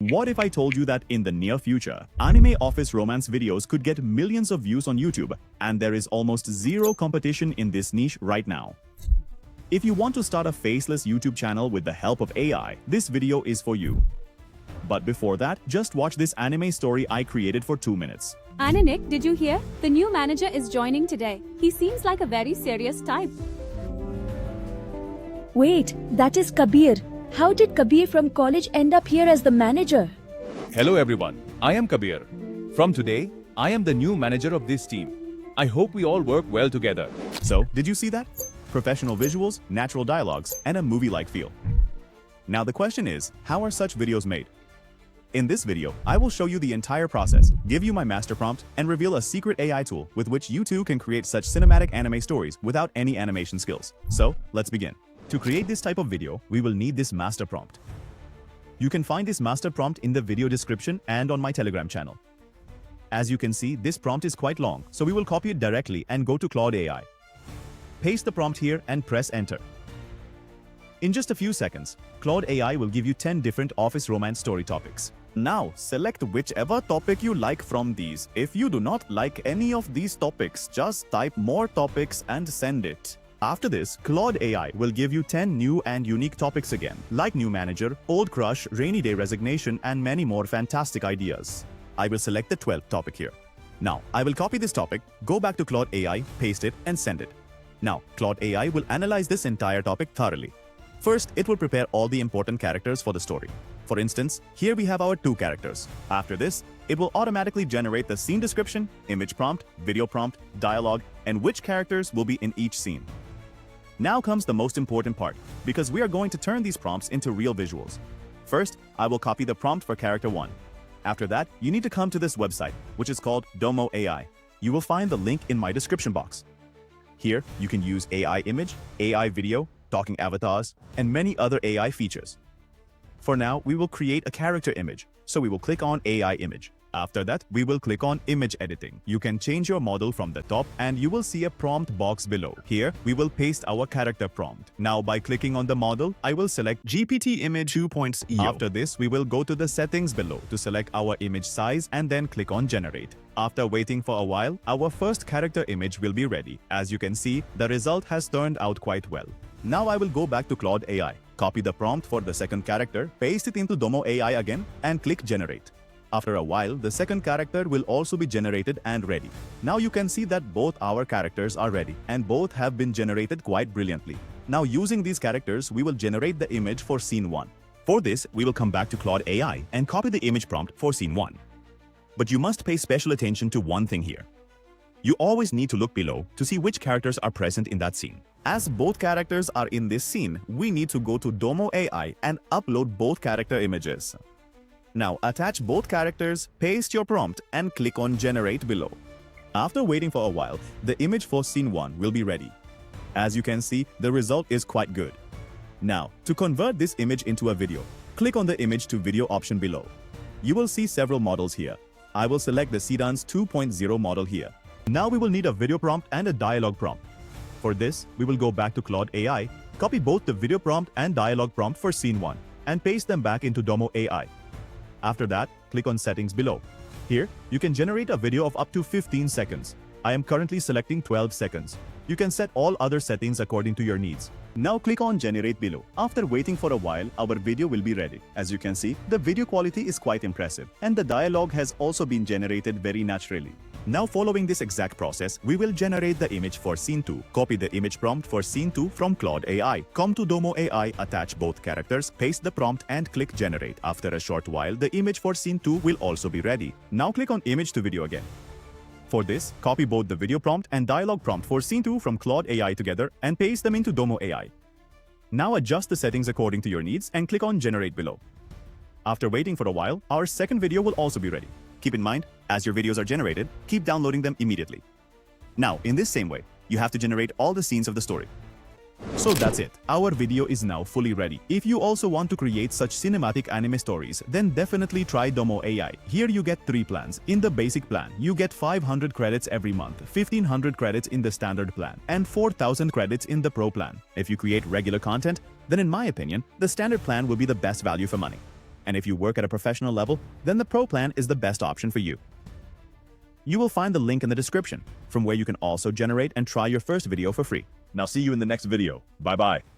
What if I told you that in the near future, anime office romance videos could get millions of views on YouTube, and there is almost zero competition in this niche right now? If you want to start a faceless YouTube channel with the help of AI, this video is for you. But before that, just watch this anime story I created for 2 minutes. Ananik, did you hear? The new manager is joining today. He seems like a very serious type. Wait, that is Kabir. How did Kabir from college end up here as the manager? Hello everyone, I am Kabir. From today, I am the new manager of this team. I hope we all work well together. So, did you see that? Professional visuals, natural dialogues, and a movie-like feel. Now the question is, how are such videos made? In this video, I will show you the entire process, give you my master prompt, and reveal a secret AI tool with which you too can create such cinematic anime stories without any animation skills. So, let's begin. To create this type of video, we will need this master prompt. You can find this master prompt in the video description and on my Telegram channel. As you can see, this prompt is quite long, so we will copy it directly and go to Claude AI. Paste the prompt here and press enter. In just a few seconds, Claude AI will give you 10 different office romance story topics. Now, select whichever topic you like from these. If you do not like any of these topics, just type more topics and send it. After this, Claude AI will give you 10 new and unique topics again, like new manager, old crush, rainy day resignation, and many more fantastic ideas. I will select the 12th topic here. Now, I will copy this topic, go back to Claude AI, paste it, and send it. Now, Claude AI will analyze this entire topic thoroughly. First, it will prepare all the important characters for the story. For instance, here we have our 2 characters. After this, it will automatically generate the scene description, image prompt, video prompt, dialogue, and which characters will be in each scene. Now comes the most important part, because we are going to turn these prompts into real visuals. First, I will copy the prompt for character 1. After that, you need to come to this website, which is called Domo AI. You will find the link in my description box. Here, you can use AI image, AI video, talking avatars, and many other AI features. For now, we will create a character image, so we will click on AI image. After that, we will click on image editing. You can change your model from the top and you will see a prompt box below. Here, we will paste our character prompt. Now, by clicking on the model, I will select GPT Image 2.0. After this, we will go to the settings below to select our image size and then click on generate. After waiting for a while, our first character image will be ready. As you can see, the result has turned out quite well. Now I will go back to Claude AI, copy the prompt for the second character, paste it into Domo AI again, and click generate. After a while, the second character will also be generated and ready. Now you can see that both our characters are ready, and both have been generated quite brilliantly. Now using these characters, we will generate the image for scene 1. For this, we will come back to Claude AI and copy the image prompt for scene 1. But you must pay special attention to one thing here. You always need to look below to see which characters are present in that scene. As both characters are in this scene, we need to go to Domo AI and upload both character images. Now attach both characters, paste your prompt, and click on generate below. After waiting for a while, the image for scene 1 will be ready. As you can see, the result is quite good. Now, to convert this image into a video, click on the image to video option below. You will see several models here. I will select the Sedans 2.0 model here. Now we will need a video prompt and a dialogue prompt. For this, we will go back to Claude AI, copy both the video prompt and dialogue prompt for scene 1, and paste them back into Domo AI. After that, click on settings below. Here, you can generate a video of up to 15 seconds. I am currently selecting 12 seconds. You can set all other settings according to your needs. Now click on generate below. After waiting for a while, our video will be ready. As you can see, the video quality is quite impressive, and the dialogue has also been generated very naturally. Now following this exact process, we will generate the image for scene 2. Copy the image prompt for scene 2 from Claude AI. Come to Domo AI, attach both characters, paste the prompt and click generate. After a short while, the image for scene 2 will also be ready. Now click on image to video again. For this, copy both the video prompt and dialogue prompt for scene 2 from Claude AI together and paste them into Domo AI. Now adjust the settings according to your needs and click on generate below. After waiting for a while, our second video will also be ready. Keep in mind, as your videos are generated, keep downloading them immediately. Now, in this same way, you have to generate all the scenes of the story. So that's it. Our video is now fully ready. If you also want to create such cinematic anime stories, then definitely try Domo AI. Here you get 3 plans. In the basic plan, you get 500 credits every month, 1500 credits in the standard plan, and 4000 credits in the pro plan. If you create regular content, then in my opinion, the standard plan will be the best value for money. And if you work at a professional level, then the Pro plan is the best option for you. You will find the link in the description, from where you can also generate and try your first video for free. Now see you in the next video. Bye-bye.